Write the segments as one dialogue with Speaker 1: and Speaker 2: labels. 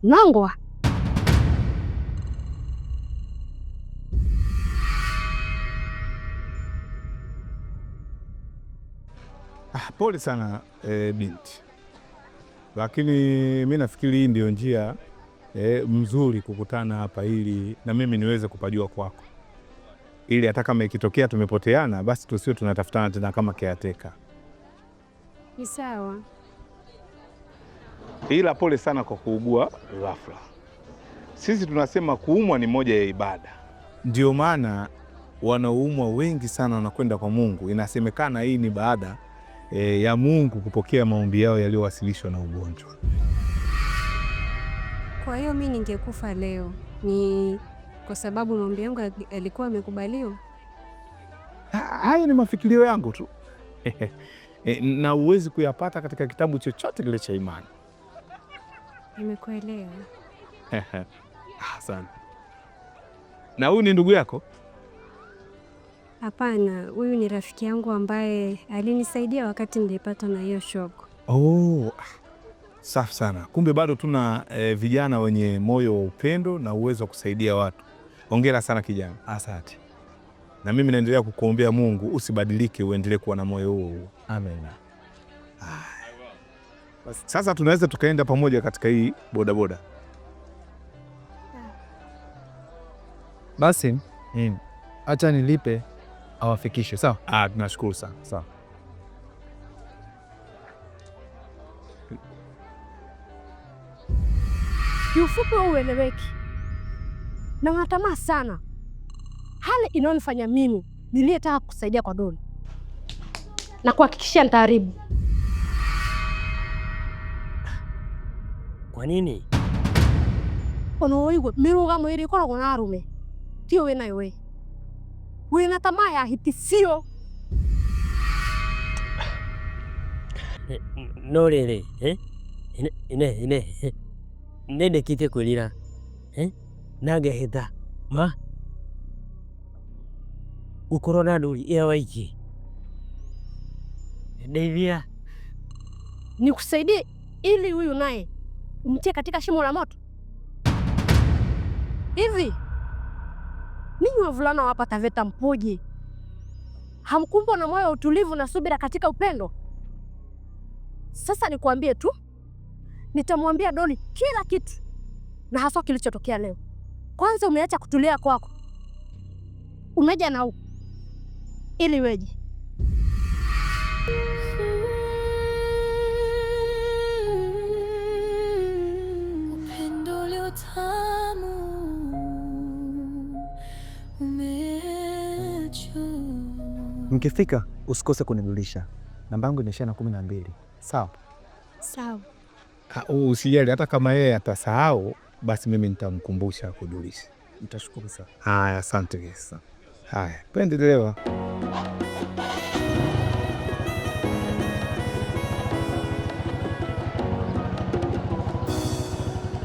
Speaker 1: Nangwa.
Speaker 2: Pole sana binti, lakini mi nafikiri hii ndio njia mzuri kukutana hapa, ili na mimi niweze kupajua kwako, ili hata kama ikitokea tumepoteana basi tusiwe tunatafutana tena kama caretaker.
Speaker 1: Ni sawa.
Speaker 2: Ila pole sana kwa kuugua ghafla. Sisi tunasema kuumwa ni moja ya ibada, ndio maana wanaoumwa wengi sana wanakwenda kwa Mungu. Inasemekana hii ni baada ya Mungu kupokea maombi yao yaliyowasilishwa na ugonjwa.
Speaker 1: Kwa hiyo mimi ningekufa leo ni kwa sababu maombi yangu yalikuwa yamekubaliwa?
Speaker 2: Hayo ni mafikirio yangu tu na uwezi kuyapata katika kitabu chochote kile cha imani.
Speaker 1: Nimekuelewa.
Speaker 2: Asante. Na huyu ni ndugu yako?
Speaker 1: Hapana, huyu ni rafiki yangu ambaye alinisaidia wakati nilipata na hiyo shock.
Speaker 2: Oh, safi sana. Kumbe bado tuna vijana wenye moyo wa upendo na uwezo wa kusaidia watu. Hongera sana kijana. Asante. Na mimi naendelea kukuombea Mungu usibadilike, uendelee kuwa na moyo huo. Amen. Sasa tunaweza tukaenda pamoja katika hii bodaboda.
Speaker 3: Basi, acha nilipe awafikishe, sawa?
Speaker 2: Tunashukuru sana. Sawa.
Speaker 1: Kiufupi ueleweki na unatamaa sana, hali inayonifanya mimi niliyetaka kusaidia kwa Doni na kuhakikishia nitaharibu.
Speaker 4: Kwa nini?
Speaker 1: Onoigwe mirugamo iri ikoragwo na arume tio we nayo we wina tamaa ya hiti sio
Speaker 4: No rere nende kite kwirira nagehitha ma ukorwo na nduri iyo waiki ndeithia
Speaker 1: nikusaidie ili huyu naye umtie katika shimo la moto. Hivi ninyi wavulana hapa Taveta mpoje? Hamkumbwa na moyo wa utulivu na subira katika upendo? Sasa nikuambie tu, nitamwambia Doni kila kitu na hasa kilichotokea leo. Kwanza umeacha kutulia kwako, umeja na huku ili weje?
Speaker 5: Upendo leo tamu umecho.
Speaker 3: Mkifika usikose kunijulisha. Namba yangu inaishia na 12. Sawa?
Speaker 1: Sawa.
Speaker 2: Usijali, hata kama yeye atasahau basi mimi nitamkumbusha kujulisha.
Speaker 3: Nitashukuru sana.
Speaker 2: Haya, asante sana. Haya, pendelewa.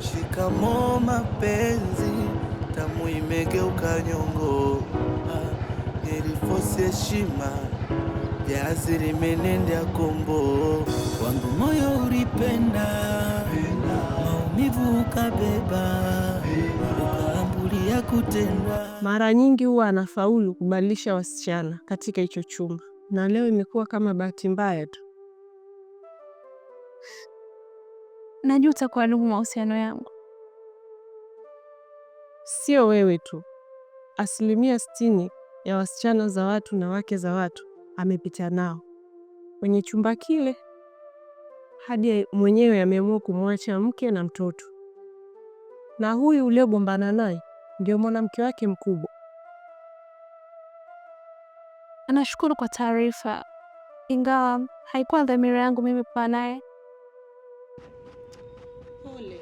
Speaker 6: Shikamoo mapenzi, tamu imegeuka nyongo. Nilifosi heshima, viazi limenendea kombo. Wangu moyo ulipenda, maumivu ukabeba, ukaambulia kutendwa.
Speaker 7: Mara nyingi huwa anafaulu kubadilisha wasichana katika hicho chumba, na leo imekuwa kama bahati mbaya tu.
Speaker 5: Najuta kuharibu mahusiano yangu.
Speaker 7: Sio wewe tu, 60% ya wasichana za watu na wake za watu amepita nao kwenye chumba kile, hadi mwenyewe ameamua kumwacha mke na mtoto. Na huyu uliogombana naye ndio mwanamke wake mkubwa.
Speaker 5: Anashukuru kwa taarifa, ingawa haikuwa dhamira yangu mimi kuwa naye.
Speaker 7: Pole.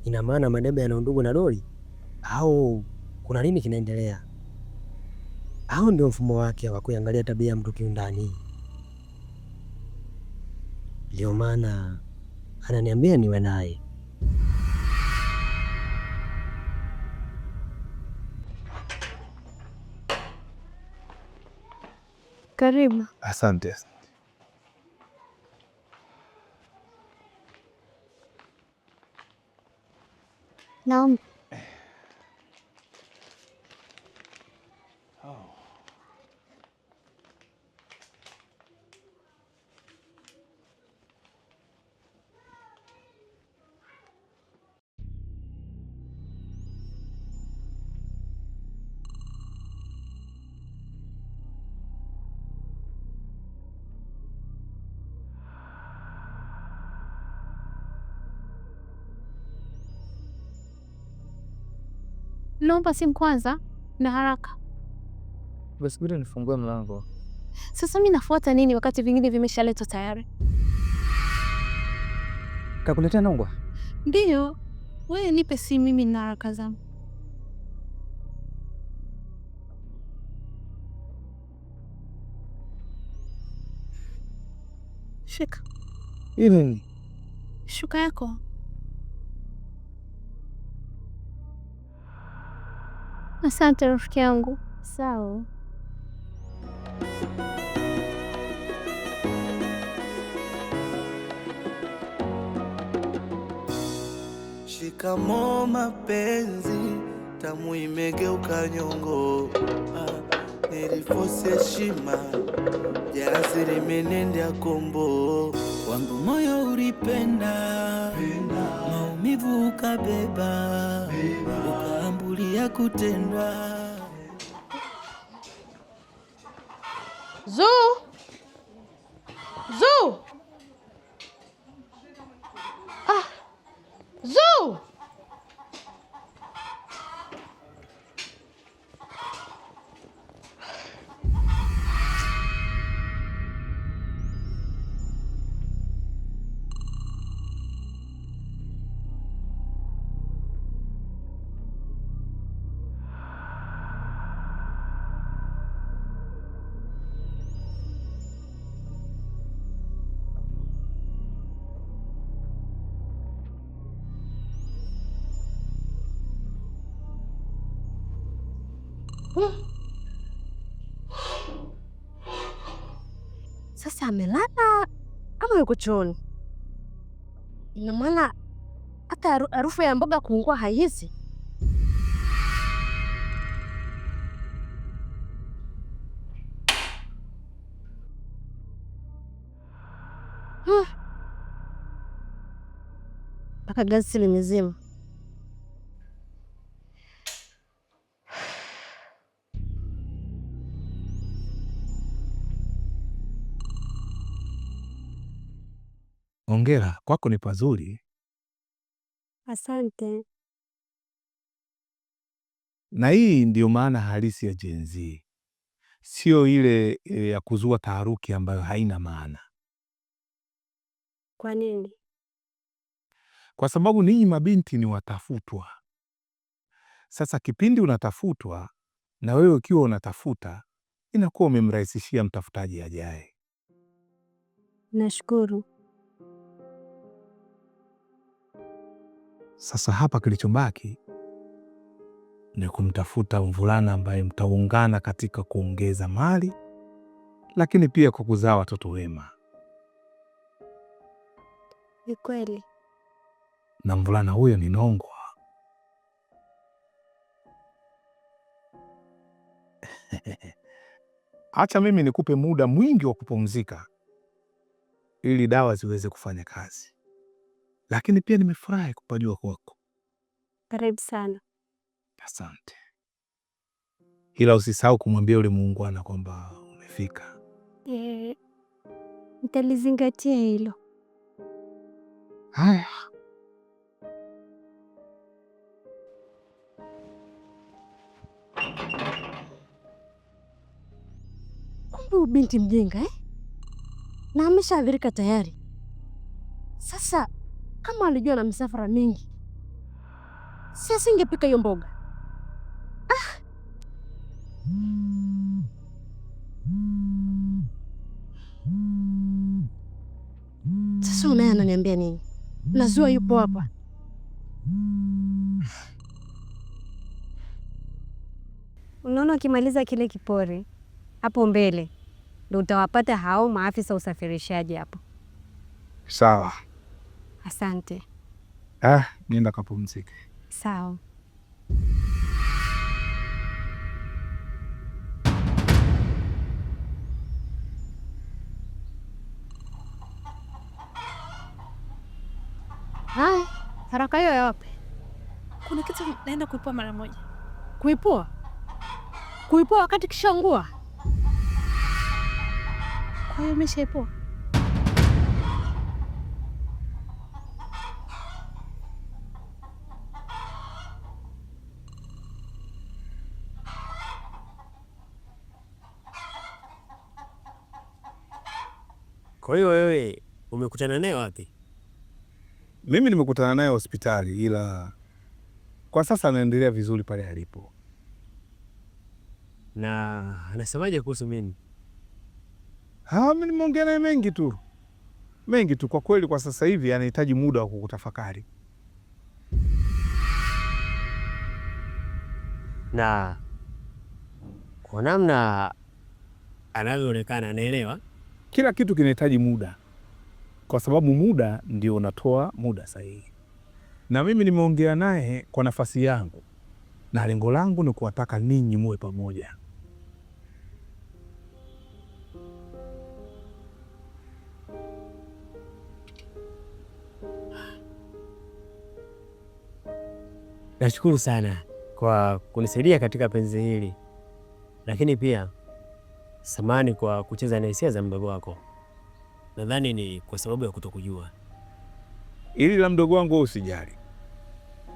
Speaker 4: Ina maana Madebe yana undugu na Doli au kuna nini kinaendelea? Au ndio mfumo wake wa kuangalia tabia ya mtu kiundani? Ndio maana ananiambia niwe naye.
Speaker 5: Karibu.
Speaker 2: Asante.
Speaker 5: Naomba. Naomba simu kwanza na haraka.
Speaker 3: Basi ngoja nifungue mlango.
Speaker 5: Sasa mimi nafuata nini wakati vingine vimeshaletwa tayari?
Speaker 3: Kakuletea nongwa?
Speaker 5: Ndiyo. Wewe nipe simu, mimi na haraka zangu. Shika.
Speaker 3: Nini?
Speaker 5: Shuka yako. Asante rafiki yangu. Sawa.
Speaker 6: Shikamoo mapenzi, tamu imegeuka nyongo. Nilifosi heshima, jazi limenendea kombo. Wangu moyo ulipenda, maumivu ukabeba, ukaambulia kutendwa.
Speaker 1: Zuu! Zuu! Zuu! Sasa amelala ama yuko chooni? Ina maana hata harufu ya mboga kuungua haihisi. Mpaka gasi limezima.
Speaker 2: Hongera, kwako ni pazuri.
Speaker 5: Asante.
Speaker 2: Na hii ndiyo maana halisi ya Gen Z, sio ile ya kuzua taharuki ambayo haina maana.
Speaker 5: Kwa nini?
Speaker 2: Kwa sababu ninyi mabinti ni watafutwa. Sasa kipindi unatafutwa na wewe ukiwa unatafuta, inakuwa umemrahisishia mtafutaji ajaye.
Speaker 5: Nashukuru.
Speaker 2: Sasa hapa kilichobaki ni kumtafuta mvulana ambaye mtaungana katika kuongeza mali, lakini pia kwa kuzaa watoto wema.
Speaker 5: Ni kweli.
Speaker 2: Na mvulana huyo ni Nongwa. Acha mimi nikupe muda mwingi wa kupumzika ili dawa ziweze kufanya kazi, lakini pia nimefurahi kupajua kwako.
Speaker 5: Karibu sana.
Speaker 2: Asante. Ila usisahau kumwambia yule muungwana kwamba umefika.
Speaker 5: Nitalizingatia hilo.
Speaker 2: Haya.
Speaker 1: Kumbe binti mjinga na ameshaadhirika tayari. Sasa Kama alijua na misafara mingi, si asingepika hiyo mboga. Sasa unaye ananiambia nini? Nazua yupo hapa.
Speaker 8: Unaona, ukimaliza kile kipori hapo mbele ndio utawapata hao maafisa usafirishaji hapo.
Speaker 2: Sawa.
Speaker 8: Asante.
Speaker 2: Nenda kapumzike.
Speaker 8: Sawa.
Speaker 1: Hai, haraka hiyo ya wapi?
Speaker 5: Kuna kitu naenda kuipua mara moja.
Speaker 1: Kuipua? Kuipua wakati kishaungua?
Speaker 5: Kwa hiyo umeshaipua?
Speaker 4: Kwa hiyo wewe umekutana naye wapi?
Speaker 2: Mimi nimekutana naye hospitali, ila kwa sasa anaendelea vizuri pale alipo.
Speaker 4: Na anasemaje kuhusu mimi?
Speaker 2: Mimi nimeongea naye mengi tu kwa kweli. Kwa sasa hivi anahitaji muda wa kukutafakari.
Speaker 4: Na kwa namna anavyoonekana anaelewa.
Speaker 2: Kila kitu kinahitaji muda, kwa sababu muda ndio unatoa muda sahihi. Na mimi nimeongea naye kwa nafasi yangu, na lengo langu ni kuwataka ninyi muwe pamoja.
Speaker 4: Nashukuru sana kwa kunisaidia katika penzi hili, lakini pia samahani kwa kucheza na hisia za mdogo wako. Nadhani ni kwa sababu ya kutokujua.
Speaker 2: Ili la mdogo wangu usijali.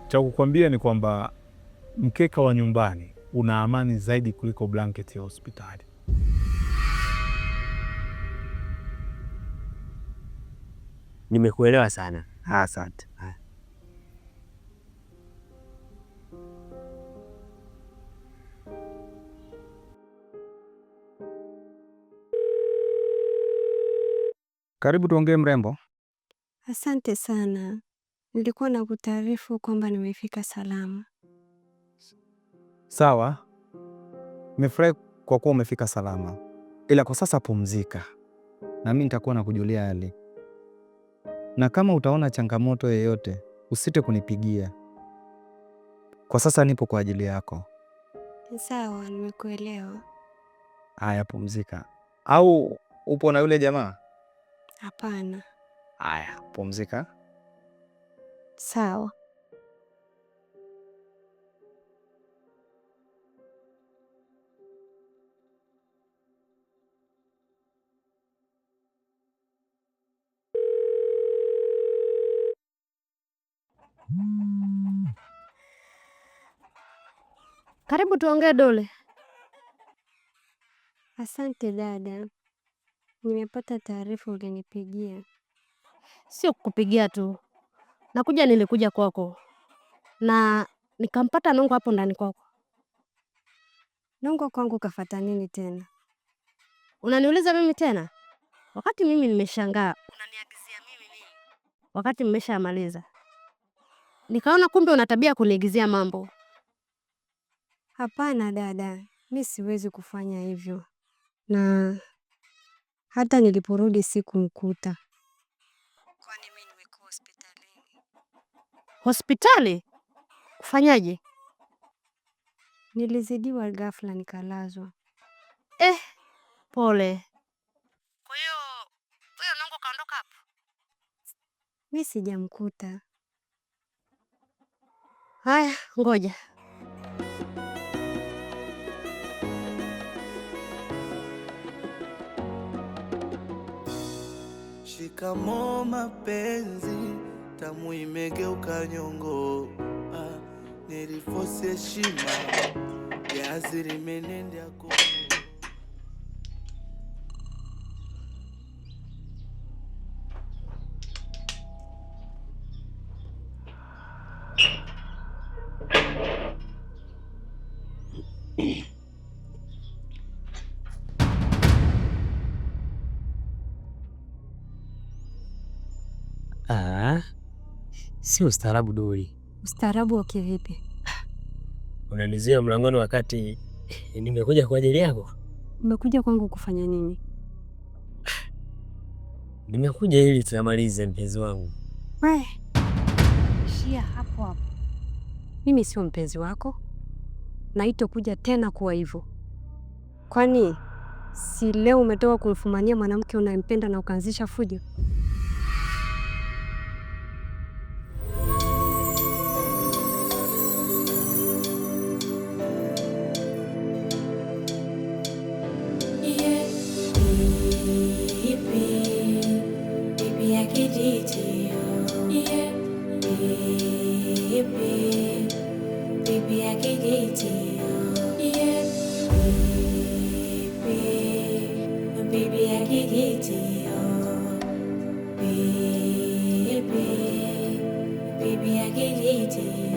Speaker 2: Cha kukwambia ni kwamba mkeka wa nyumbani una amani zaidi kuliko blanketi ya hospitali.
Speaker 4: Nimekuelewa sana.
Speaker 2: Asante.
Speaker 3: Karibu tuongee mrembo.
Speaker 8: Asante sana. Nilikuwa na kutaarifu kwamba nimefika salama.
Speaker 3: Sawa, nimefurahi kwa kuwa umefika salama, ila kwa sasa pumzika, na mimi nitakuwa nakujulia hali, na kama utaona changamoto yoyote usite kunipigia. Kwa sasa nipo kwa ajili yako.
Speaker 8: Sawa, nimekuelewa.
Speaker 3: Haya, pumzika. Au upo na yule jamaa?
Speaker 8: Hapana.
Speaker 3: Haya, pumzika.
Speaker 8: Sawa.
Speaker 1: Karibu tuongee Dole.
Speaker 8: Asante dada. Nimepata taarifa ulinipigia.
Speaker 1: Sio kukupigia tu. Nilikuja kwako. Na nikampata Nongo hapo ndani kwako.
Speaker 8: Nongo kwangu kafata nini tena?
Speaker 1: Unaniuliza mimi tena? Wakati mimi nimeshangaa. Unaniagizia mimi nini? Wakati mmeshamaliza. Nikaona kumbe una tabia kuniagizia mambo.
Speaker 8: Hapana dada, mi siwezi kufanya hivyo. Na hata niliporudi sikumkuta. Kwani mimi nimekuwa hospitalini.
Speaker 1: Hospitali? Kufanyaje?
Speaker 8: Nilizidiwa ghafla nikalazwa.
Speaker 1: Pole. Kwa hiyo Nongo kaondoka hapo?
Speaker 8: Mi sijamkuta.
Speaker 1: Haya, ngoja.
Speaker 6: Shikamoo mapenzi, tamu imegeuka nyongo. Nilifosi heshima, jahazi limenendea Kongo.
Speaker 4: Sio ustaarabu Dori.
Speaker 8: Ustaarabu wa kivipi?
Speaker 4: Unanizia mlangoni wakati nimekuja kwa ajili yako.
Speaker 8: Umekuja kwangu kufanya nini?
Speaker 4: Nimekuja ili tuyamalize mpenzi wangu.
Speaker 8: We, shia hapo hapo. Mimi sio mpenzi wako na itokuja tena kuwa hivyo. Kwani si leo umetoka kumfumania mwanamke unayempenda na ukaanzisha fujo?
Speaker 9: Baby, I get it.